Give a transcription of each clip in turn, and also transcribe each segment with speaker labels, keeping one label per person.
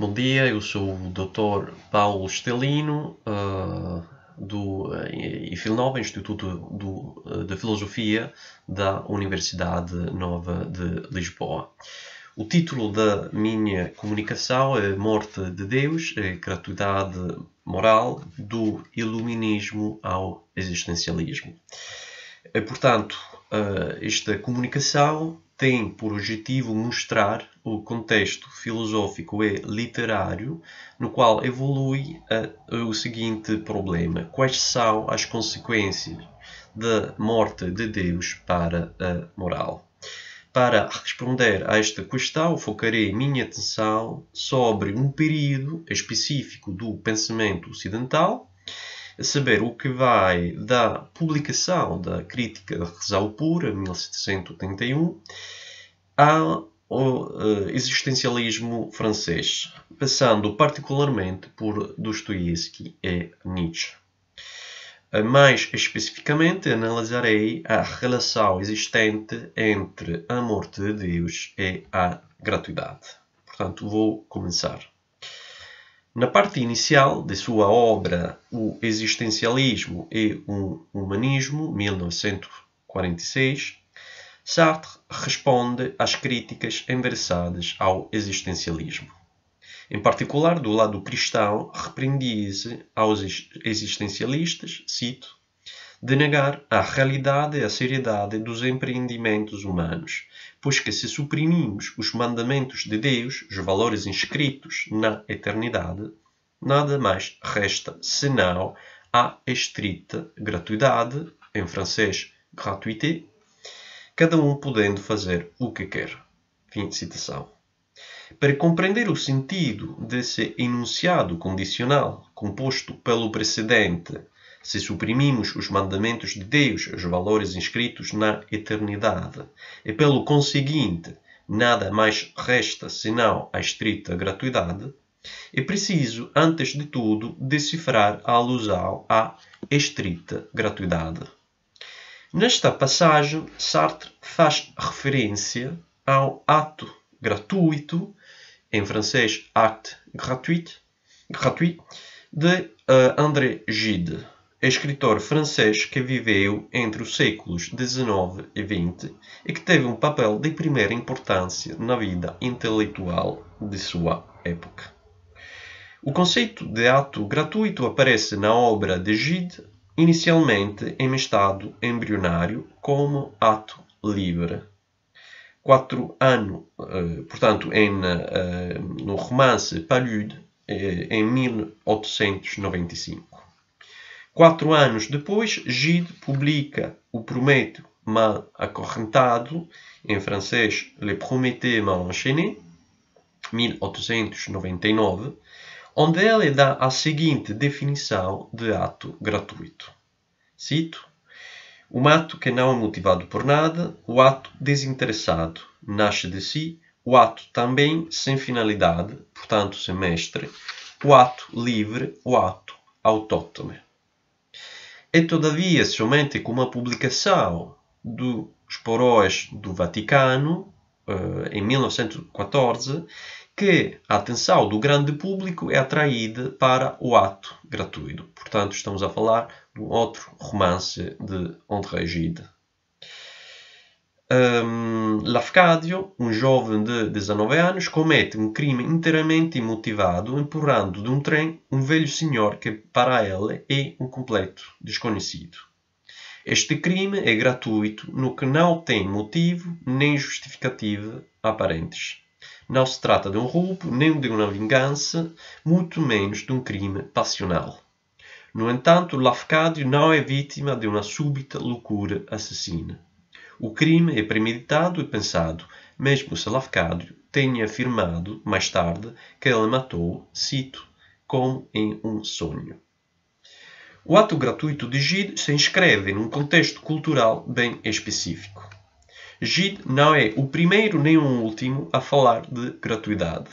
Speaker 1: Bom dia, eu sou o Dr. Paulo Estelino, do IFIL Nova, Instituto de Filosofia da Universidade Nova de Lisboa. O título da minha comunicação é Morte de Deus, a gratuidade moral do iluminismo ao existencialismo. Portanto, esta comunicação tem por objetivo mostrar o contexto filosófico e literário no qual evolui o seguinte problema: quais são as consequências da morte de Deus para a moral? Para responder a esta questão, focarei minha atenção sobre um período específico do pensamento ocidental, a saber, o que vai da publicação da Crítica da Razão Pura, 1781, ao existencialismo francês, passando particularmente por Dostoiévski e Nietzsche. Mais especificamente, analisarei a relação existente entre a morte de Deus e a gratuidade. Portanto, vou começar. Na parte inicial de sua obra O Existencialismo e o Humanismo, 1946, Sartre responde às críticas endereçadas ao existencialismo. Em particular, do lado cristão, repreendia-se aos existencialistas, cito, de negar a realidade e a seriedade dos empreendimentos humanos, pois que se suprimimos os mandamentos de Deus, os valores inscritos na eternidade, nada mais resta senão a estrita gratuidade, em francês gratuité, cada um podendo fazer o que quer. Fim de citação. Para compreender o sentido desse enunciado condicional, composto pelo precedente, se suprimimos os mandamentos de Deus, os valores inscritos na eternidade, e pelo conseguinte, nada mais resta senão a estrita gratuidade, é preciso, antes de tudo, decifrar a alusão à estrita gratuidade. Nesta passagem, Sartre faz referência ao ato gratuito, em francês acte gratuit, de André Gide, escritor francês que viveu entre os séculos XIX e XX e que teve um papel de primeira importância na vida intelectual de sua época. O conceito de ato gratuito aparece na obra de Gide inicialmente em estado embrionário como ato livre. 4 anos, portanto, no romance Palude, em 1895. 4 anos depois, Gide publica O Prométeu mal acorrentado, em francês Le Prométhée mal enchaîné, 1899, onde ele dá a seguinte definição de ato gratuito. Cito: um ato que não é motivado por nada, o ato desinteressado, nasce de si, o ato também sem finalidade, portanto sem mestre, o ato livre, o ato autóctone. É todavia somente com a publicação dos Porões do Vaticano, em 1914, que a atenção do grande público é atraída para o ato gratuito. Portanto, estamos a falar de um outro romance de André Gide. Lafcadio, um jovem de 19 anos, comete um crime inteiramente imotivado, empurrando de um trem um velho senhor que, para ele, é um completo desconhecido. Este crime é gratuito no que não tem motivo nem justificativa aparentes. Não se trata de um roubo, nem de uma vingança, muito menos de um crime passional. No entanto, Lafcadio não é vítima de uma súbita loucura assassina. O crime é premeditado e pensado, mesmo se Lafcadio tenha afirmado, mais tarde, que ele matou, cito, como em um sonho. O ato gratuito de Gide se inscreve num contexto cultural bem específico. Gide não é o primeiro nem o último a falar de gratuidade,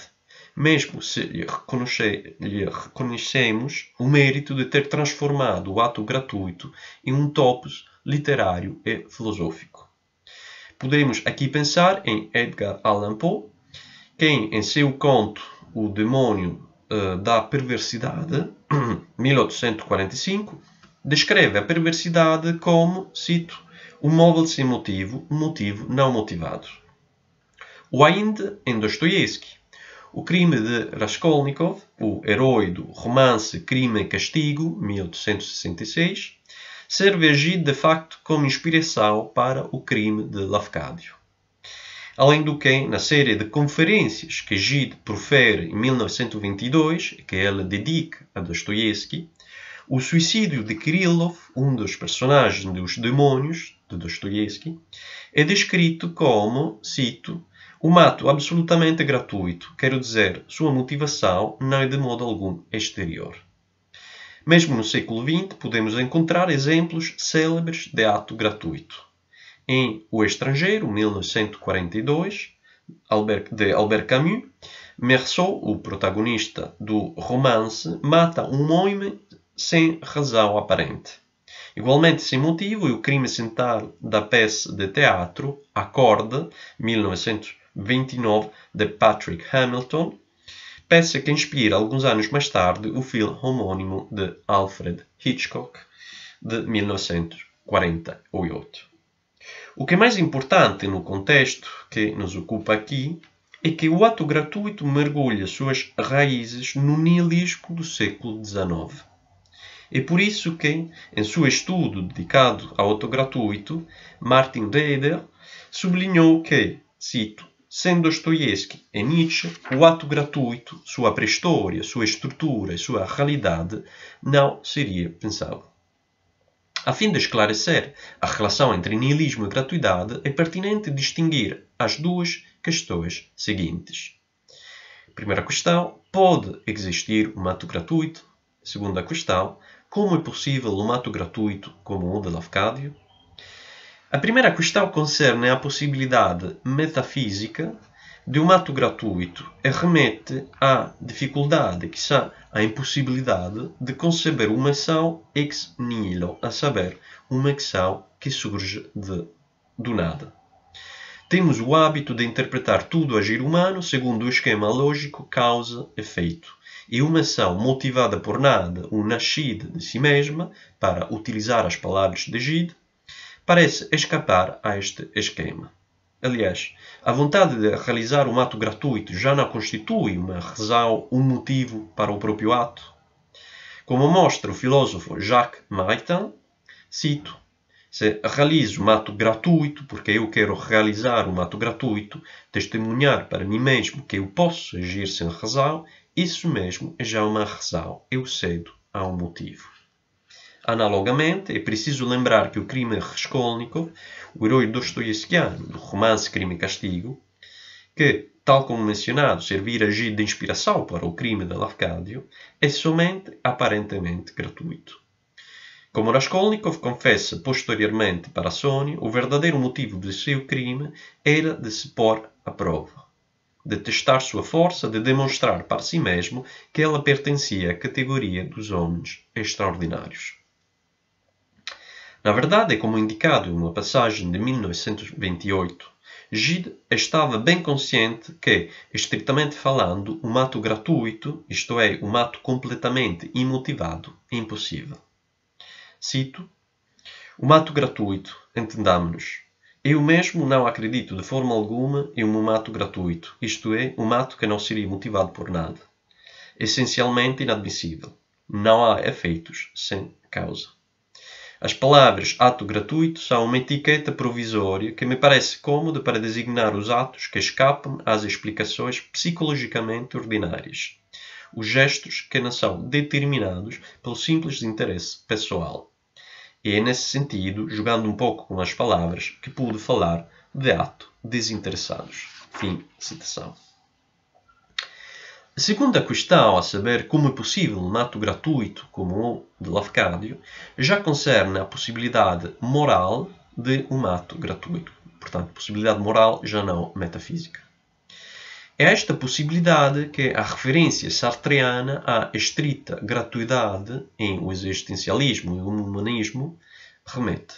Speaker 1: mesmo se lhe reconhecemos o mérito de ter transformado o ato gratuito em um topos literário e filosófico. Podemos aqui pensar em Edgar Allan Poe, quem, em seu conto O Demônio da Perversidade, 1845, descreve a perversidade como, cito, um móvel sem motivo, um motivo não motivado. Ou ainda em Dostoiévski, O Crime de Raskolnikov, o herói do romance Crime e Castigo, 1866, serve a Gide de facto como inspiração para o crime de Lafcadio. Além do que, na série de conferências que Gide profere em 1922, que ela dedica a Dostoiévski, o suicídio de Kirillov, um dos personagens dos Demônios de Dostoiévski, é descrito como, cito, um ato absolutamente gratuito, quero dizer, sua motivação não é de modo algum exterior. Mesmo no século XX, podemos encontrar exemplos célebres de ato gratuito. Em O Estrangeiro, 1942, de Albert Camus, Meursault, o protagonista do romance, mata um homem sem razão aparente. Igualmente sem motivo, é o crime central da peça de teatro A Corda, 1929, de Patrick Hamilton, peça que inspira, alguns anos mais tarde, o filme homónimo de Alfred Hitchcock, de 1948. O que é mais importante no contexto que nos ocupa aqui é que o ato gratuito mergulha suas raízes no niilismo do século XIX. É por isso que, em seu estudo dedicado ao ato gratuito, Martin Reeder sublinhou que, cito, sem Dostoiévski e Nietzsche, o ato gratuito, sua pré-história, sua estrutura e sua realidade não seria pensável. A fim de esclarecer a relação entre niilismo e gratuidade, é pertinente distinguir as duas questões seguintes. Primeira questão, pode existir um ato gratuito? Segunda questão, como é possível um ato gratuito como o de Lafcadio? A primeira questão concerne a possibilidade metafísica de um ato gratuito e remete à dificuldade, quiçá à impossibilidade, de conceber uma ação ex nihilo, a saber, uma ação que surge do nada. Temos o hábito de interpretar tudo o agir humano segundo o esquema lógico causa-efeito. E uma ação motivada por nada, ou nascida de si mesma, para utilizar as palavras de Gide, parece escapar a este esquema. Aliás, a vontade de realizar um ato gratuito já não constitui uma razão, um motivo para o próprio ato. Como mostra o filósofo Jacques Maritain, cito, se realizo um ato gratuito porque eu quero realizar um ato gratuito, testemunhar para mim mesmo que eu posso agir sem razão, isso mesmo é já uma razão, eu cedo a um motivo. Analogamente, é preciso lembrar que o crime de Raskolnikov, o herói dostoiévskiano do romance Crime e Castigo, que, tal como mencionado, servir a Gide de inspiração para o crime de Lafcadio, é somente aparentemente gratuito. Como Raskolnikov confessa posteriormente para Sonia, o verdadeiro motivo de seu crime era de se pôr à prova, de testar sua força, de demonstrar para si mesmo que ela pertencia à categoria dos homens extraordinários. Na verdade, como indicado em uma passagem de 1928, Gide estava bem consciente que, estritamente falando, um ato gratuito, isto é, um ato completamente imotivado, é impossível. Cito, um ato gratuito, entendamos-nos. Eu mesmo não acredito de forma alguma em um ato gratuito, isto é, um ato que não seria motivado por nada. Essencialmente inadmissível. Não há efeitos sem causa. As palavras ato gratuito são uma etiqueta provisória que me parece cômoda para designar os atos que escapam às explicações psicologicamente ordinárias. Os gestos que não são determinados pelo simples interesse pessoal. E é nesse sentido, jogando um pouco com as palavras, que pude falar de ato desinteressados. Fim de citação. A segunda questão, a saber como é possível um ato gratuito como o de Lafcadio, já concerne a possibilidade moral de um ato gratuito. Portanto, possibilidade moral já não metafísica. É esta possibilidade que a referência sartreana à estrita gratuidade em o existencialismo e o humanismo remete.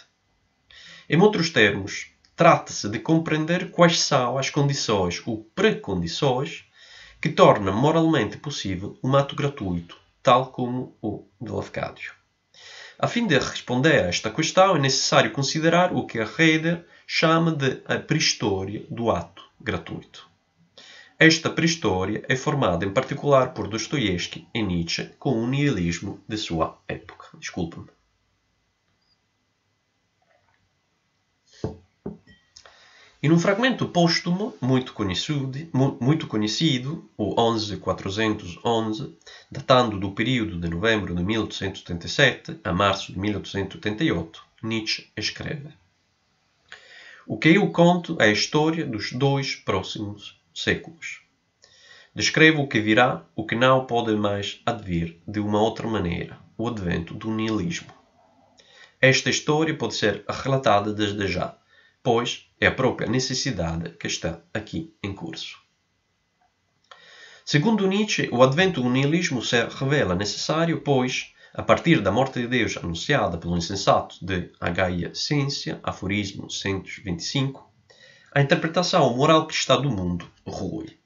Speaker 1: Em outros termos, trata-se de compreender quais são as condições ou precondições que torna moralmente possível um ato gratuito, tal como o de Lafcadio. A fim de responder a esta questão, é necessário considerar o que Herder chama de a pré-história do ato gratuito. Esta pré-história é formada em particular por Dostoiévski e Nietzsche com o nihilismo de sua época. Desculpa-me. E num fragmento póstumo muito conhecido, o 11.411, datando do período de novembro de 1877 a março de 1888, Nietzsche escreve: "O que eu conto é a história dos 2 próximos séculos. Descrevo o que virá, o que não pode mais advir de uma outra maneira, o advento do nihilismo. Esta história pode ser relatada desde já, pois é a própria necessidade que está aqui em curso." Segundo Nietzsche, o advento do nihilismo se revela necessário, pois, a partir da morte de Deus anunciada pelo insensato de Agaia Ciência, aforismo 125, a interpretação moral cristã do mundo rui.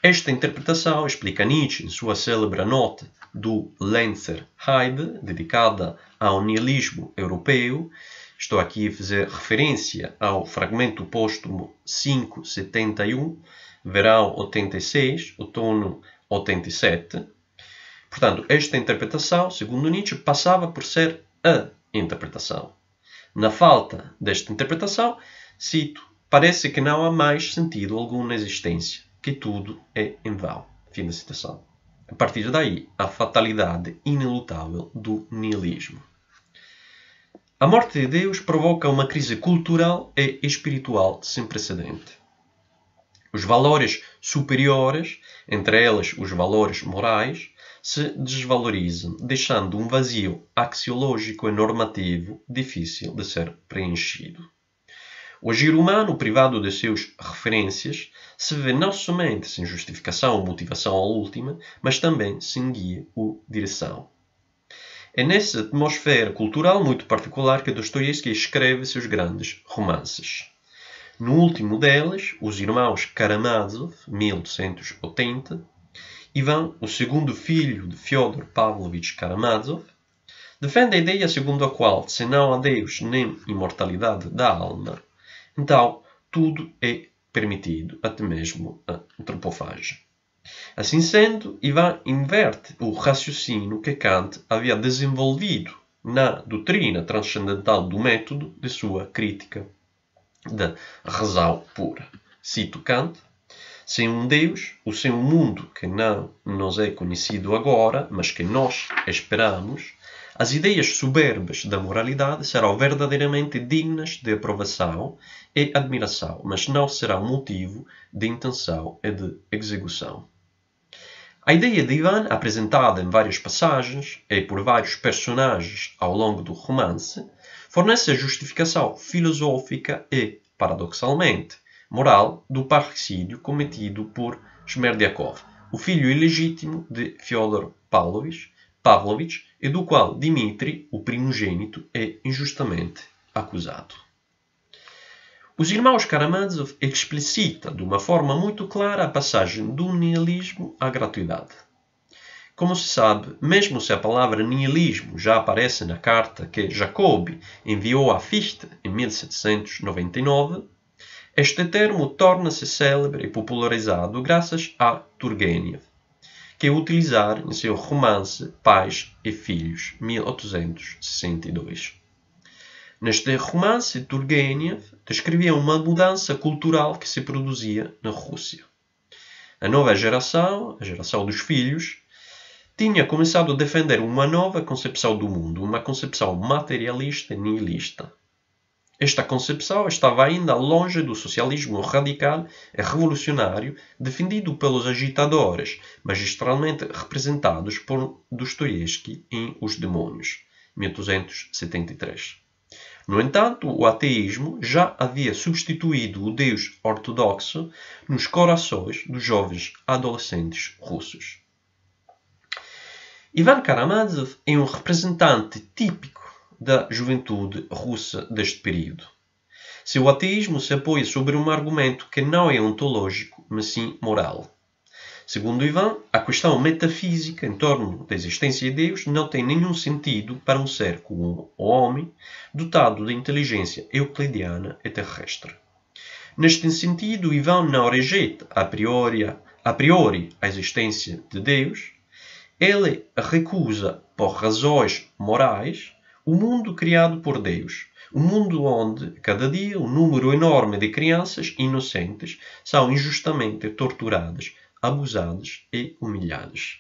Speaker 1: Esta interpretação, explica Nietzsche em sua célebre nota do Lenzer Heide, dedicada ao nihilismo europeu. Estou aqui a fazer referência ao fragmento póstumo 571, verão 86, outono 87. Portanto, esta interpretação, segundo Nietzsche, passava por ser a interpretação. Na falta desta interpretação, cito, parece que não há mais sentido algum na existência, que tudo é em vão. Fim da citação. A partir daí, a fatalidade inelutável do nihilismo. A morte de Deus provoca uma crise cultural e espiritual sem precedente. Os valores superiores, entre eles os valores morais, se desvalorizam, deixando um vazio axiológico e normativo difícil de ser preenchido. O agir humano, privado de suas referências, se vê não somente sem justificação ou motivação última, mas também sem guia ou direção. É nessa atmosfera cultural muito particular que Dostoiévski escreve seus grandes romances. No último deles, Os Irmãos Karamazov, 1880, Ivan, o segundo filho de Fyodor Pavlovich Karamazov, defende a ideia segundo a qual, se não há Deus nem imortalidade da alma, então tudo é permitido, até mesmo a antropofagem. Assim sendo, Ivan inverte o raciocínio que Kant havia desenvolvido na doutrina transcendental do método de sua crítica da razão pura. Cito Kant: sem um Deus, ou sem um mundo que não nos é conhecido agora, mas que nós esperamos, as ideias soberbas da moralidade serão verdadeiramente dignas de aprovação e admiração, mas não serão motivo de intenção e de execução. A ideia de Ivan, apresentada em várias passagens e por vários personagens ao longo do romance, fornece a justificação filosófica e, paradoxalmente, moral do parricídio cometido por Smerdyakov, o filho ilegítimo de Fyodor Pavlovich, e do qual Dmitri, o primogênito, é injustamente acusado. Os Irmãos Karamazov explicita de uma forma muito clara a passagem do nihilismo à gratuidade. Como se sabe, mesmo se a palavra nihilismo já aparece na carta que Jacobi enviou a Fichte em 1799, este termo torna-se célebre e popularizado graças a Turgenev, que o utilizar em seu romance Pais e Filhos, 1862. Neste romance, Turgenev descrevia uma mudança cultural que se produzia na Rússia. A nova geração, a geração dos filhos, tinha começado a defender uma nova concepção do mundo, uma concepção materialista e nihilista. Esta concepção estava ainda longe do socialismo radical e revolucionário defendido pelos agitadores, magistralmente representados por Dostoiévski em Os Demônios, 1873. No entanto, o ateísmo já havia substituído o Deus ortodoxo nos corações dos jovens adolescentes russos. Ivan Karamazov é um representante típico da juventude russa deste período. Seu ateísmo se apoia sobre um argumento que não é ontológico, mas sim moral. Segundo Ivan, a questão metafísica em torno da existência de Deus não tem nenhum sentido para um ser como o homem, dotado de inteligência euclidiana e terrestre. Neste sentido, Ivan não rejeita a priori a existência de Deus, ele recusa, por razões morais, o mundo criado por Deus, um mundo onde, cada dia, um número enorme de crianças inocentes são injustamente torturadas, abusadas e humilhadas.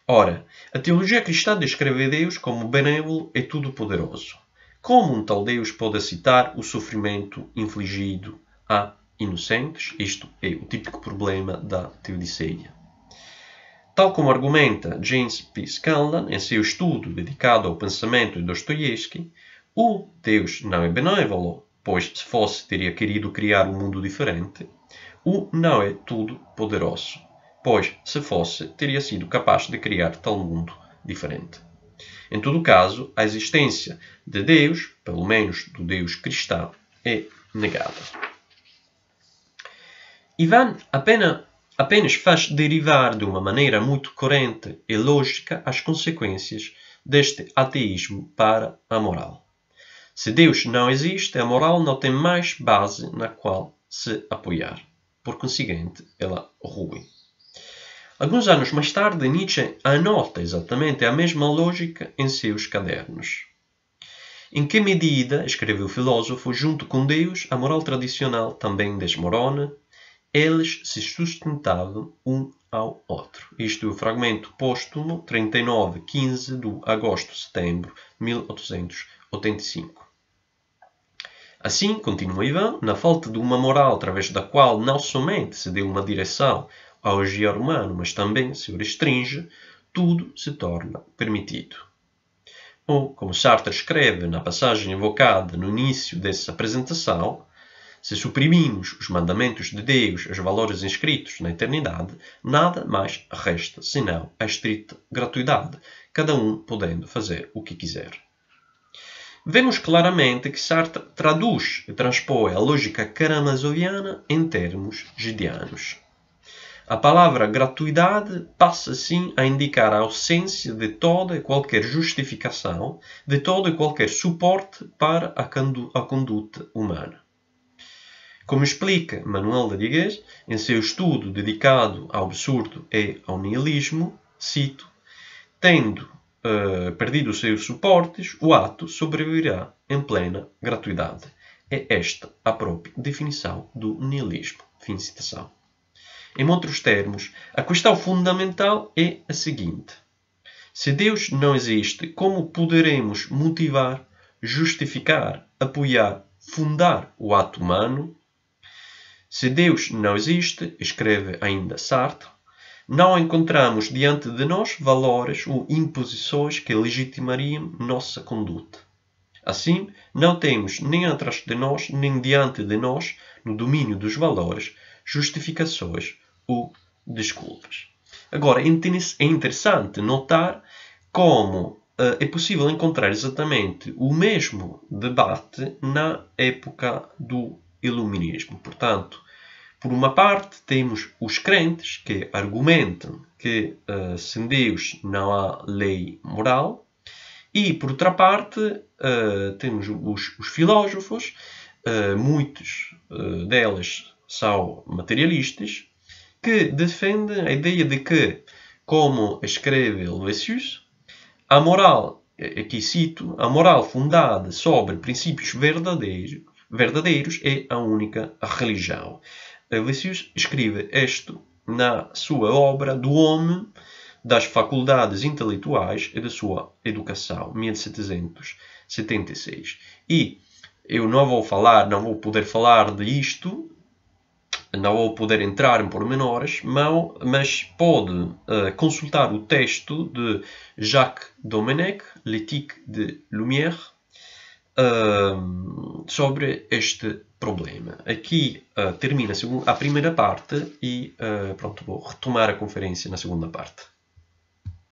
Speaker 1: Ora, a teologia cristã descreve Deus como benévolo e todo-poderoso. Como um tal Deus pode aceitar o sofrimento infligido a inocentes? Isto é o típico problema da teodiceia. Tal como argumenta James P. Scanlon em seu estudo dedicado ao pensamento de Dostoiévski, o Deus não é benévolo, pois se fosse teria querido criar um mundo diferente. O não é todo-poderoso, pois se fosse teria sido capaz de criar tal mundo diferente. Em todo caso, a existência de Deus, pelo menos do Deus cristão, é negada. Ivan apenas faz derivar de uma maneira muito coerente e lógica as consequências deste ateísmo para a moral. Se Deus não existe, a moral não tem mais base na qual se apoiar. Por conseguinte, ela rui. Alguns anos mais tarde, Nietzsche anota exatamente a mesma lógica em seus cadernos. Em que medida, escreve o filósofo, junto com Deus, a moral tradicional também desmorona? Eles se sustentavam um ao outro. Isto é o fragmento póstumo 39-15 do agosto-setembro 1885. Assim, continua Ivan, na falta de uma moral através da qual não somente se dê uma direção ao agir humano, mas também se o restringe, tudo se torna permitido. Ou, como Sartre escreve na passagem evocada no início dessa apresentação, se suprimimos os mandamentos de Deus, os valores inscritos na eternidade, nada mais resta senão a estrita gratuidade, cada um podendo fazer o que quiser. Vemos claramente que Sartre traduz e transpõe a lógica karamazoviana em termos gideanos. A palavra gratuidade passa assim a indicar a ausência de toda e qualquer justificação, de todo e qualquer suporte para a conduta humana. Como explica Manuel de Diegues em seu estudo dedicado ao absurdo e ao nihilismo, cito, tendo perdido os seus suportes, o ato sobreviverá em plena gratuidade. É esta a própria definição do nihilismo. Fim de citação. Em outros termos, a questão fundamental é a seguinte. Se Deus não existe, como poderemos motivar, justificar, apoiar, fundar o ato humano? Se Deus não existe, escreve ainda Sartre, não encontramos diante de nós valores ou imposições que legitimariam nossa conduta. Assim, não temos nem atrás de nós, nem diante de nós, no domínio dos valores, justificações ou desculpas. Agora, é interessante notar como é possível encontrar exatamente o mesmo debate na época do Iluminismo. Portanto, por uma parte, temos os crentes que argumentam que sem Deus não há lei moral, e por outra parte, temos os filósofos, muitos deles são materialistas, que defendem a ideia de que, como escreve Helvétius, a moral, aqui cito, a moral fundada sobre princípios verdadeiros é a única religião. Helvétius escreve isto na sua obra do Homem, das Faculdades Intelectuais e da sua Educação, 1776. E eu não vou poder falar disto, não vou poder entrar em pormenores, mas pode consultar o texto de Jacques Domenech, L'éthique de Lumière, sobre este problema. Aqui termina a primeira parte e pronto, vou retomar a conferência na segunda parte.